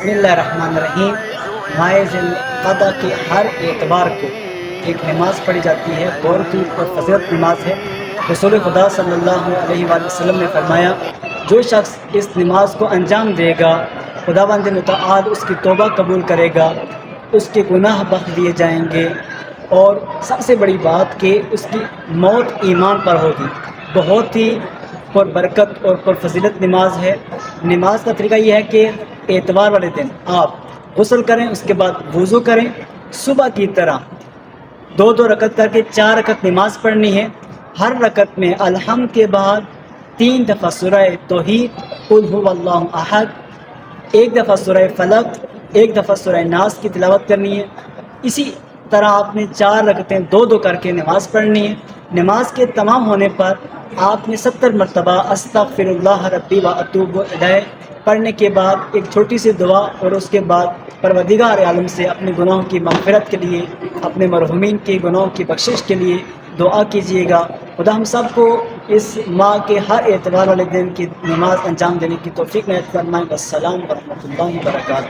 بسم اللہ الرحمن الرحیم۔ ماہ ذی القعدہ کے ہر اتوار کو ایک نماز پڑھی جاتی ہے، بہت ہی پرفضیلت نماز ہے۔ رسول خدا صلی اللہ علیہ وآلہ وسلم نے فرمایا، جو شخص اس نماز کو انجام دے گا خداوند متعال اس کی توبہ قبول کرے گا، اس کے گناہ بخش دیے جائیں گے، اور سب سے بڑی بات کہ اس کی موت ایمان پر ہوگی۔ بہت ہی پر برکت اور پر فضیلت نماز ہے۔ نماز کا طریقہ یہ ہے کہ اتوار والے دن آپ غسل کریں، اس کے بعد وضو کریں، صبح کی طرح 2 رکعت کر کے 4 رکعت نماز پڑھنی ہے۔ ہر رکعت میں الحمد کے بعد 3 دفعہ سورہ توحید، قل هو اللہ احد، 1 دفعہ سورہ فلق، 1 دفعہ سورہ ناس کی تلاوت کرنی ہے۔ اسی طرح آپ نے 4 رکعتیں 2 کر کے نماز پڑھنی ہے۔ نماز کے تمام ہونے پر آپ نے 70 مرتبہ استغفر اللہ ربی و اتوب الیہ پڑھنے کے بعد ایک چھوٹی سی دعا، اور اس کے بعد پروردگار عالم سے اپنے گناہوں کی مغفرت کے لیے، اپنے مرحومین کے گناہوں کی بخشش کے لیے دعا کیجیے گا۔ خدا ہم سب کو اس ماہ کے ہر اتوار والے دن کی نماز انجام دینے کی توفیق عنایت فرمائے۔ السلام ورحمۃ اللہ وبرکاتہ۔